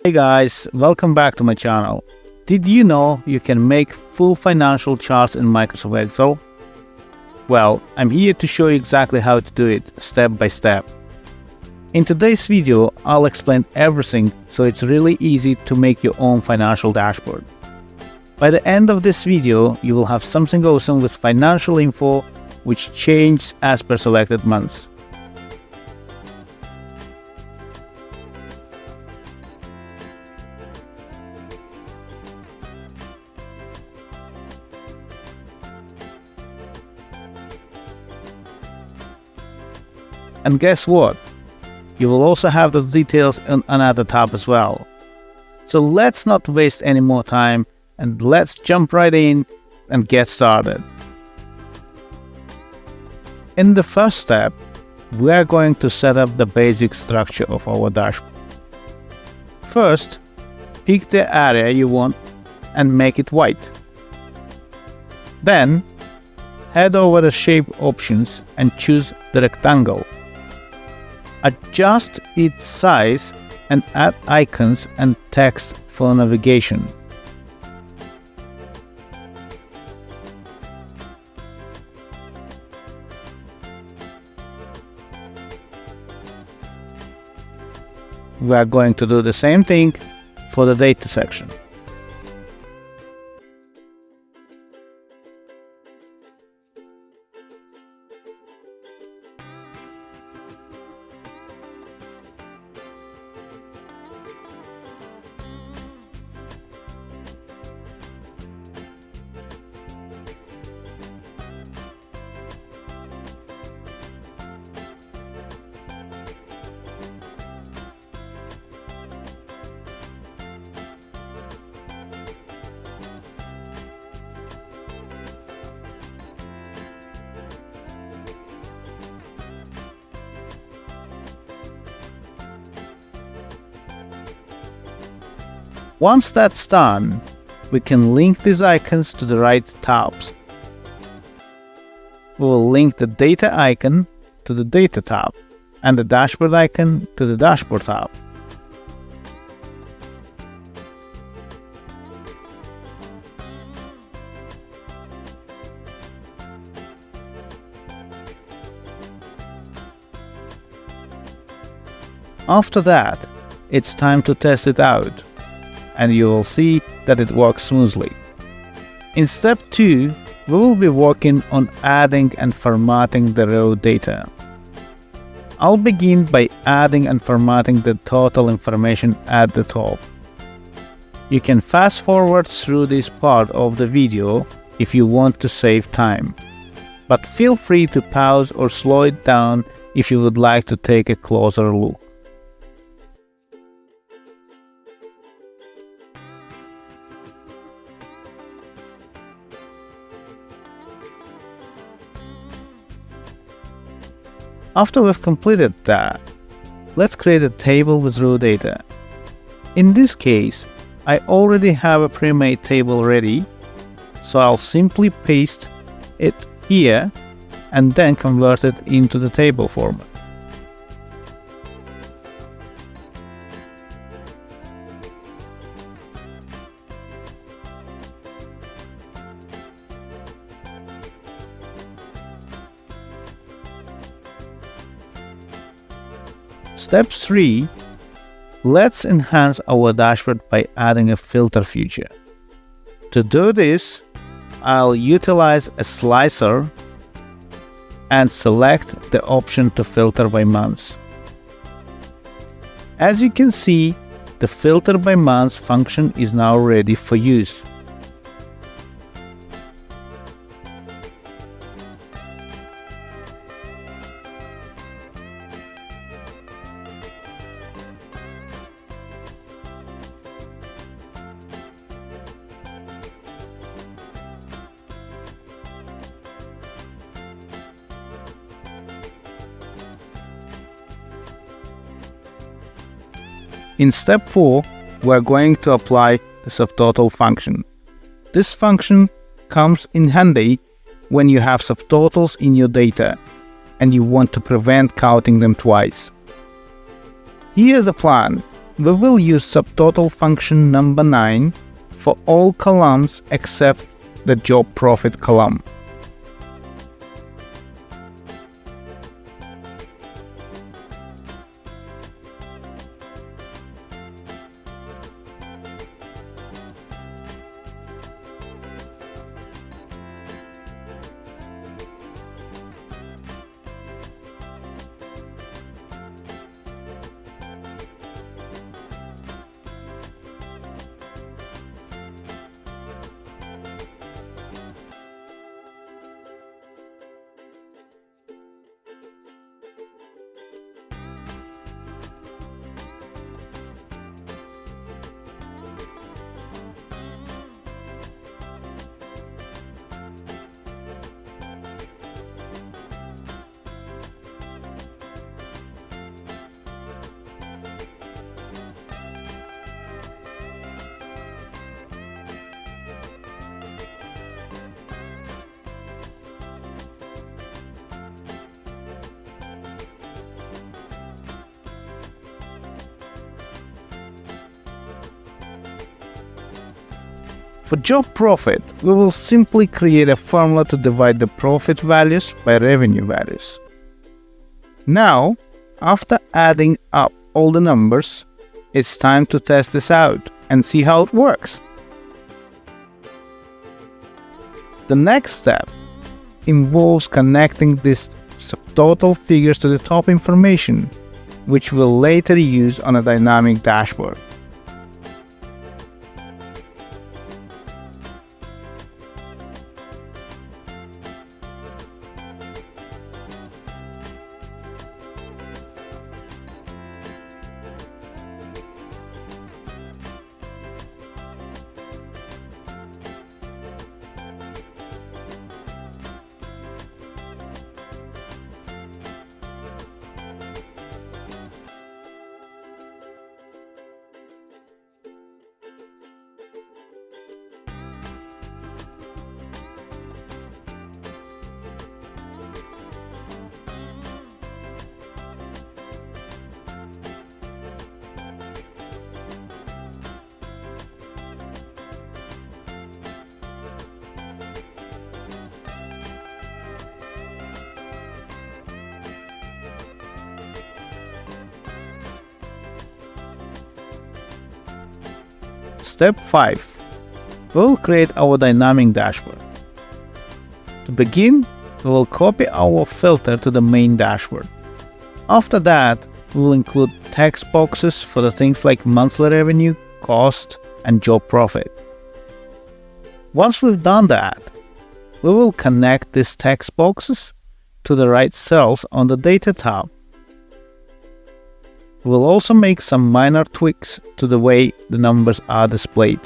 Hey guys, welcome back to my channel. Did you know you can make full financial charts in Microsoft Excel? Well, I'm here to show you exactly how to do it, step by step. In today's video, I'll explain everything so it's really easy to make your own financial dashboard. By the end of this video, you will have something awesome with financial info which changes as per selected months. And guess what? You will also have the details in another tab as well. So let's not waste any more time and let's jump right in and get started. In the first step, we are going to set up the basic structure of our dashboard. First, pick the area you want and make it white. Then, head over the shape options and choose the rectangle. Adjust its size and add icons and text for navigation. We are going to do the same thing for the data section. Once that's done, we can link these icons to the right tabs. We will link the data icon to the data tab and the dashboard icon to the dashboard tab. After that, it's time to test it out, and you will see that it works smoothly. In step 2, we will be working on adding and formatting the raw data. I'll begin by adding and formatting the total information at the top. You can fast forward through this part of the video if you want to save time, but feel free to pause or slow it down if you would like to take a closer look. After we've completed that, let's create a table with raw data. In this case, I already have a pre-made table ready, so I'll simply paste it here and then convert it into the table format. Step 3. Let's enhance our dashboard by adding a filter feature. To do this, I'll utilize a slicer and select the option to filter by months. As you can see, the filter by months function is now ready for use. In step 4, we are going to apply the subtotal function. This function comes in handy when you have subtotals in your data and you want to prevent counting them twice. Here's the plan. we will use subtotal function number 9 for all columns except the job profit column. For job profit, we will simply create a formula to divide the profit values by revenue values. Now, after adding up all the numbers, it's time to test this out and see how it works. The next step involves connecting these subtotal figures to the top information, which we'll later use on a dynamic dashboard. Step 5. We will create our dynamic dashboard. To begin, we will copy our filter to the main dashboard. After that, we will include text boxes for the things like monthly revenue, cost, and job profit. Once we've done that, we will connect these text boxes to the right cells on the Data tab. We'll also make some minor tweaks to the way the numbers are displayed.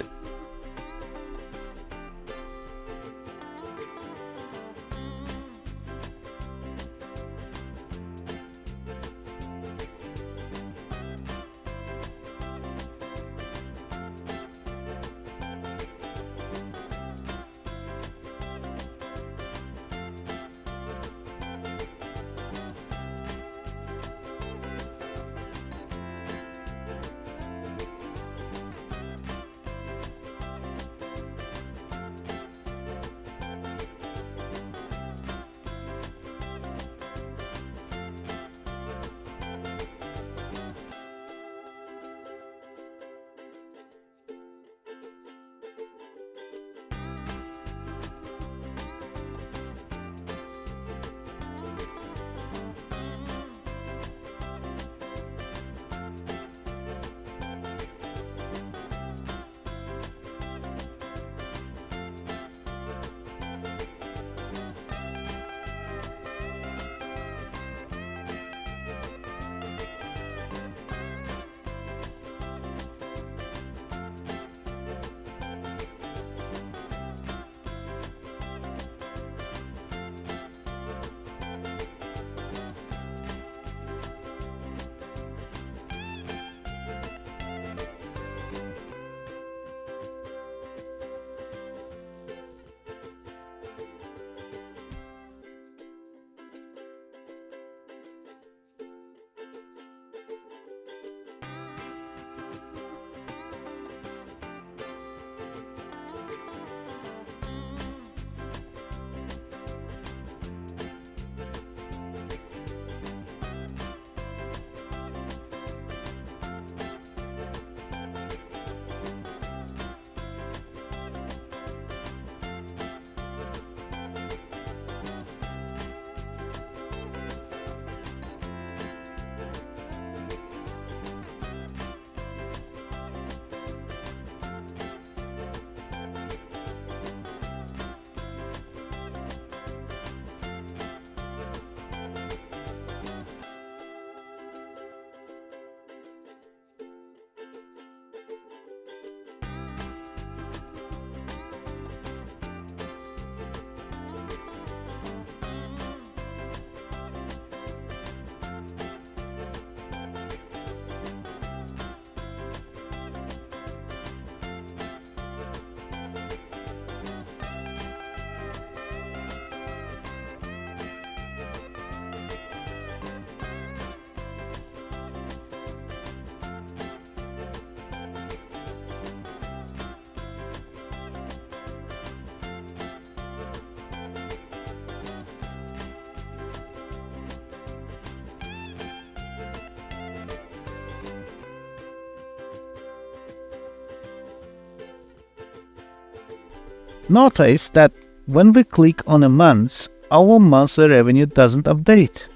Notice that when we click on a month, our monthly revenue doesn't update.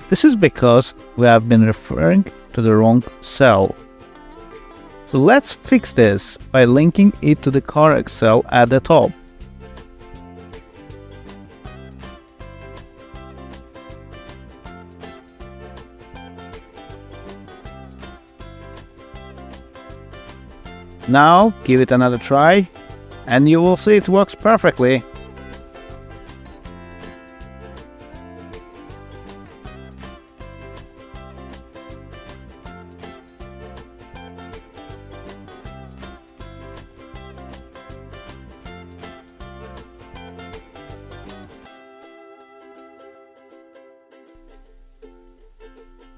This is because we have been referring to the wrong cell. So let's fix this by linking it to the correct cell at the top. Now give it another try, and you will see it works perfectly.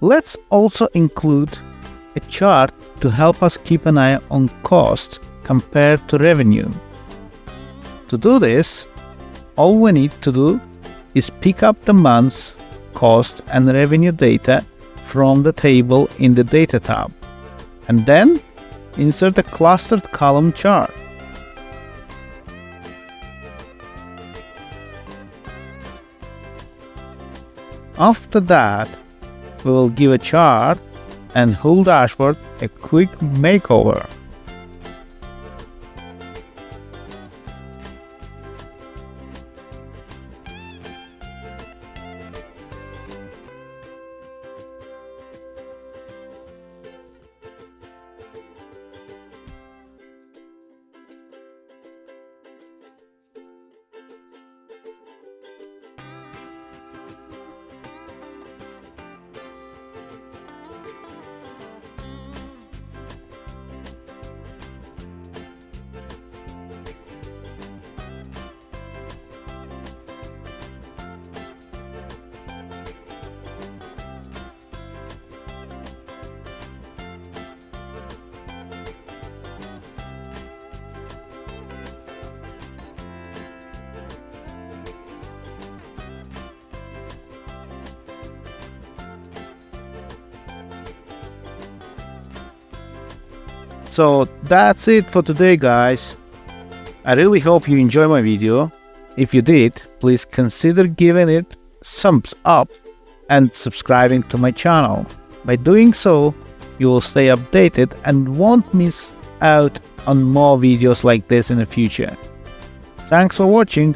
Let's also include a chart to help us keep an eye on cost compared to revenue. To do this, all we need to do is pick up the month's cost and revenue data from the table in the Data tab, and then insert a clustered column chart. After that, we will give a chart and whole dashboard a quick makeover. So that's it for today, guys. I really hope you enjoyed my video. If you did, please consider giving it thumbs up and subscribing to my channel. By doing so, you will stay updated and won't miss out on more videos like this in the future. Thanks for watching.